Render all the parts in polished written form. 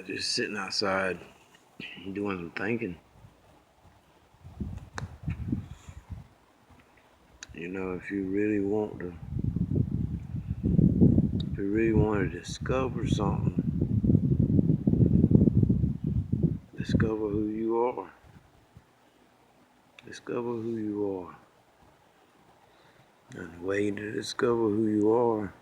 Just sitting outside doing some thinking. If you really want to discover something, discover who you are. Discover who you are. And the way to discover who you are,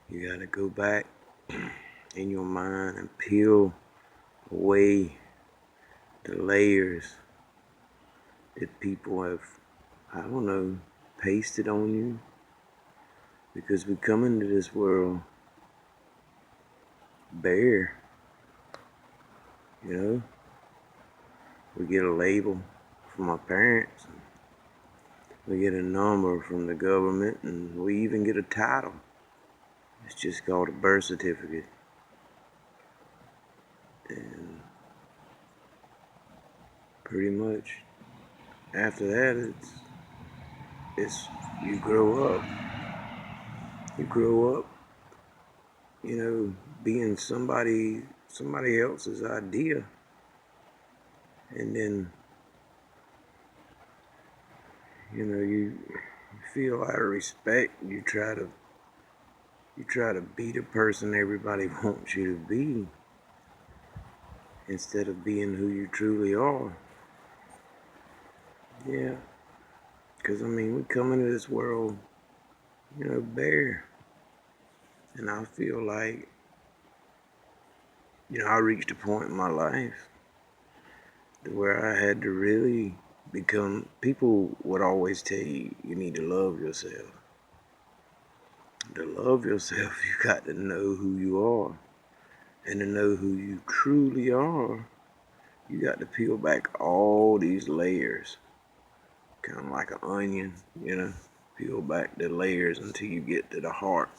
you gotta go back in your mind and peel away the layers that people have, pasted on you. Because we come into this world bare, We get a label from our parents, we get a number from the government, and we even get a title. It's just called a birth certificate. And pretty much after that, it's you grow up. You grow up, being somebody else's idea. And then, you feel out of respect. You try to be the person everybody wants you to be, instead of being who you truly are. Yeah, because we come into this world, bare. And I feel like, I reached a point in my life where I had to really become, people would always tell you, you need to love yourself. To love yourself, you got to know who you are. And to know who you truly are, you got to peel back all these layers. Kind of like an onion, peel back the layers until you get to the heart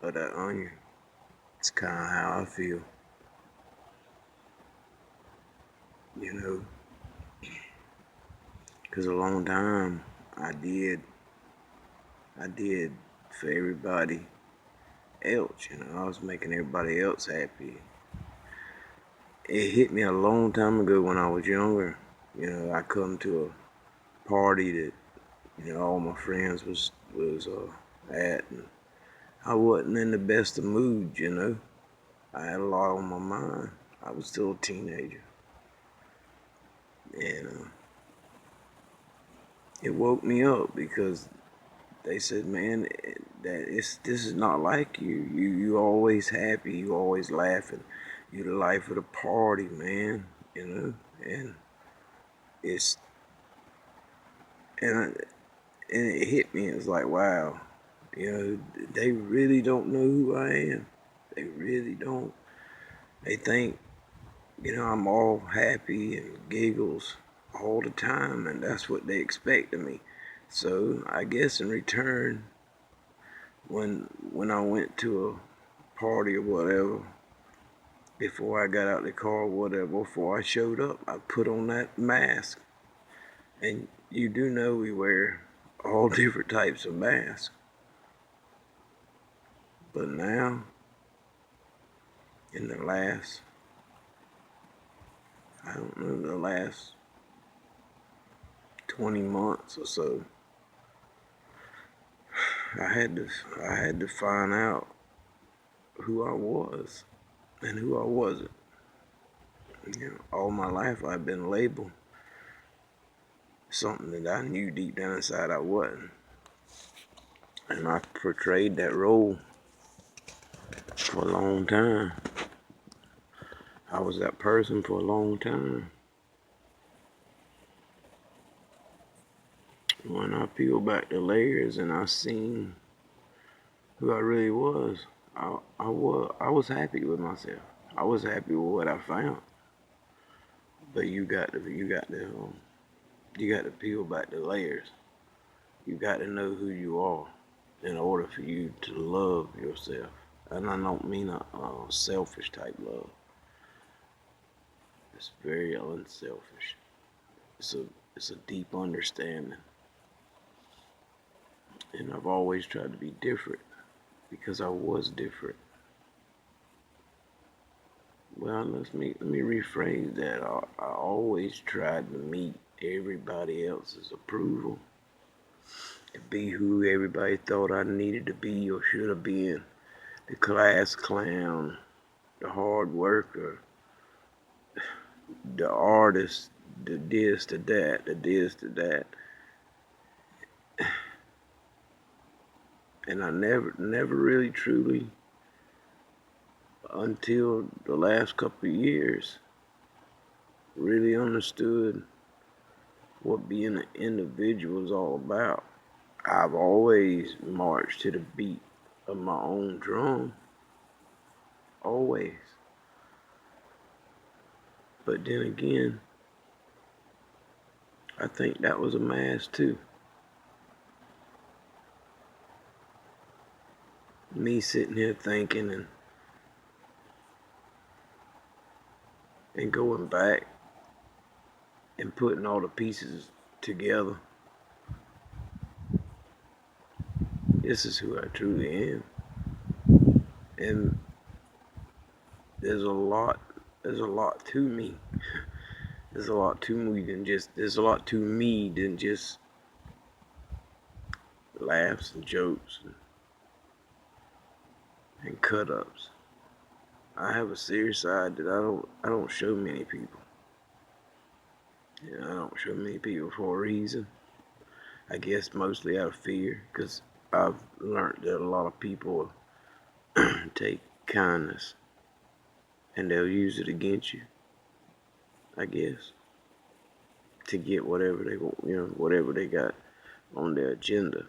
of that onion. It's kind of how I feel. Because a long time I did for everybody else. I was making everybody else happy. It hit me a long time ago when I was younger. I come to a party that all my friends was at, and I wasn't in the best of moods. I had a lot on my mind. I was still a teenager, and it woke me up because they said, "Man, this is not like you. You always happy. You always laughing. You the life of the party, man." And it's and it hit me. It's like, wow, they really don't know who I am. They really don't. They think, I'm all happy and giggles all the time, and that's what they expect of me. So I guess in return, when I went to a party or whatever, before I got out the car or whatever, before I showed up, I put on that mask. And you do know we wear all different types of masks. But now, in the last, the last 20 months or so, I had to find out who I was and who I wasn't. All my life I've been labeled something that I knew deep down inside I wasn't. And I portrayed that role for a long time. I was that person for a long time. When I peeled back the layers and I seen who I really was, I was happy with myself. I was happy with what I found. But you got to peel back the layers. You got to know who you are in order for you to love yourself. And I don't mean a selfish type love. It's very unselfish. It's a deep understanding. And I've always tried to be different because I was different. Well, let me rephrase that. I always tried to meet everybody else's approval, to be who everybody thought I needed to be or should have been. The class clown, the hard worker, the artist, the this, the that, the this, the that. And I never really truly, until the last couple of years, really understood what being an individual is all about. I've always marched to the beat of my own drum, always. But then again, I think that was a mask too. Me sitting here thinking and going back and putting all the pieces together. This is who I truly am. And there's a lot to me. There's a lot to me than just laughs and jokes and cut ups. I have a serious side that I don't show many people. I don't show many people for a reason. I guess mostly out of fear, because I've learned that a lot of people take kindness and they'll use it against you, I guess, to get whatever they want, whatever they got on their agenda.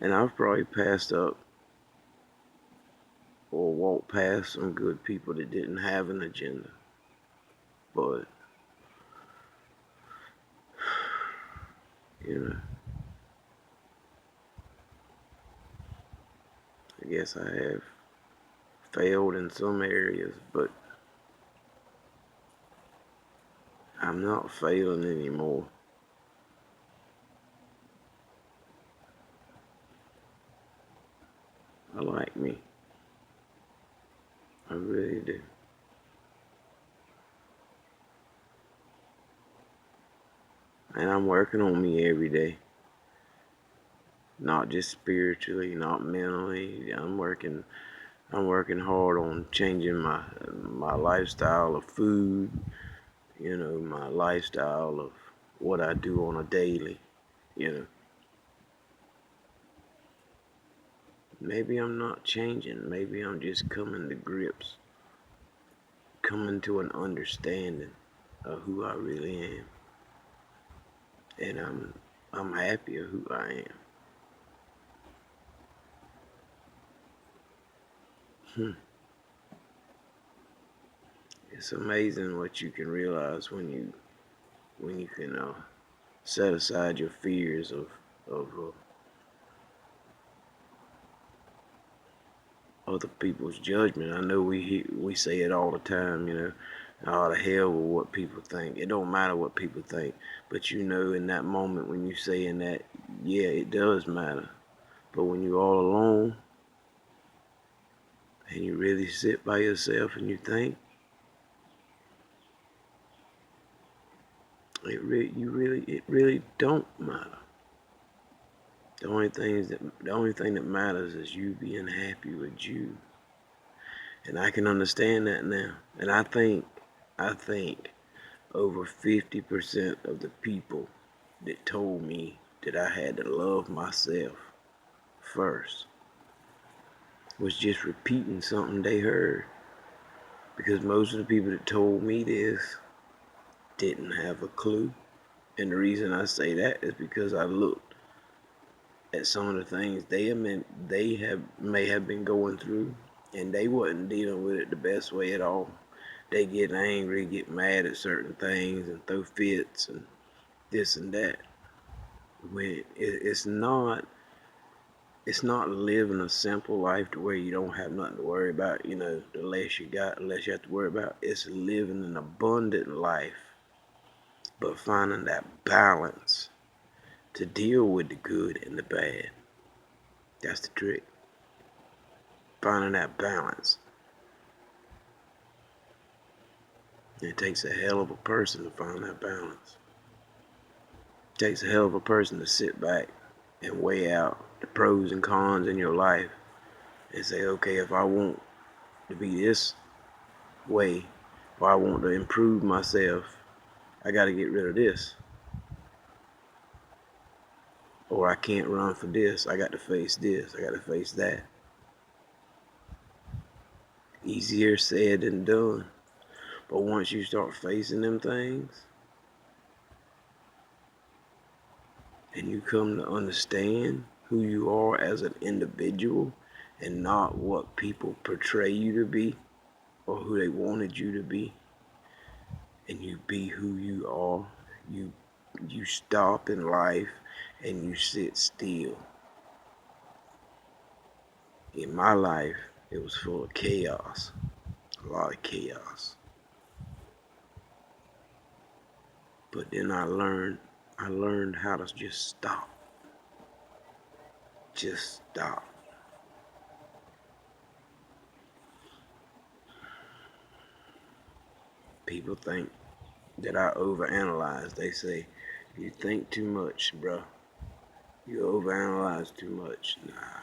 And I've probably passed up or walked past some good people that didn't have an agenda. But, I guess I have failed in some areas, but I'm not failing anymore. I like me. I really do. And I'm working on me every day. Not just spiritually, not mentally. I'm working hard on changing my lifestyle of food, my lifestyle of what I do on a daily, you know. Maybe I'm not changing. Maybe I'm just coming to grips, coming to an understanding of who I really am. And I'm happy of who I am. It's amazing what you can realize when you can set aside your fears of other people's judgment. I know we say it all the time, oh, the hell with what people think. It don't matter what people think, but in that moment when you saying that, yeah, it does matter. But when you're all alone and you really sit by yourself and you think, it really don't matter. The only thing that matters is you being happy with you. And I can understand that now. And I think over 50% of the people that told me that I had to love myself first was just repeating something they heard. Because most of the people that told me this didn't have a clue. And the reason I say that is because I looked at some of the things may have been going through, and they wasn't dealing with it the best way at all. They get angry, get mad at certain things, and throw fits and this and that. When it's not living a simple life to where you don't have nothing to worry about. The less you got, the less you have to worry about. It's living an abundant life, but finding that balance to deal with the good and the bad. That's the trick. Finding that balance. It takes a hell of a person to find that balance. It takes a hell of a person to sit back and weigh out the pros and cons in your life and say, okay, if I want to be this way, or I want to improve myself, I got to get rid of this. Or I can't run for this. I got to face this. I got to face that. Easier said than done. But once you start facing them things, and you come to understand who you are as an individual and not what people portray you to be or who they wanted you to be, and you be who you are, you stop in life and you sit still. In my life, it was full of chaos, a lot of chaos. But then I learned how to just stop. Just stop. People think that I overanalyze. They say, you think too much, bro. You overanalyze too much. Nah.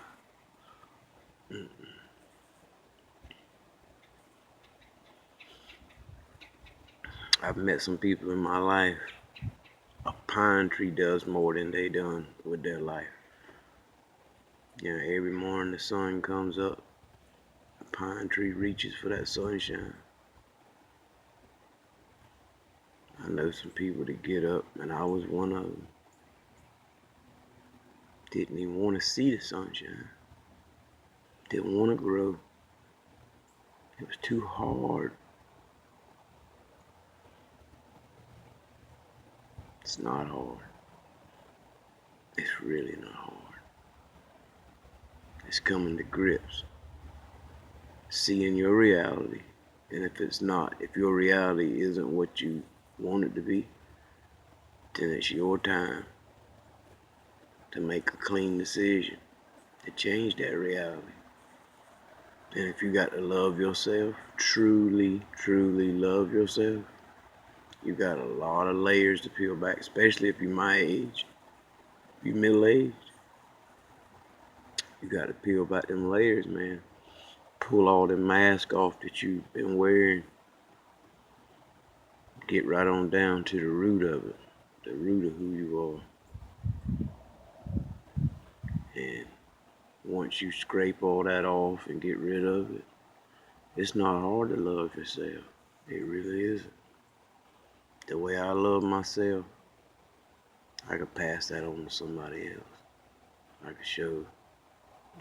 I've met some people in my life. A pine tree does more than they done with their life. You know, every morning the sun comes up, a pine tree reaches for that sunshine. I know some people that get up, and I was one of them. Didn't even want to see the sunshine. Didn't want to grow. It was too hard. It's not hard. It's really not hard. It's coming to grips. Seeing your reality. And if it's not, if your reality isn't what you want it to be, then it's your time to make a clean decision to change that reality. And if you got to love yourself, truly, truly love yourself, you got a lot of layers to peel back, especially if you're my age. If you're middle-aged, you got to peel back them layers, man. Pull all the mask off that you've been wearing. Get right on down to the root of it, the root of who you are. And once you scrape all that off and get rid of it, it's not hard to love yourself. It really isn't. The way I love myself, I could pass that on to somebody else. I could show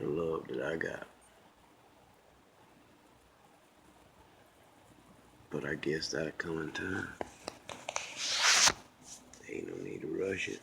the love that I got. But I guess that'll come in time. Ain't no need to rush it.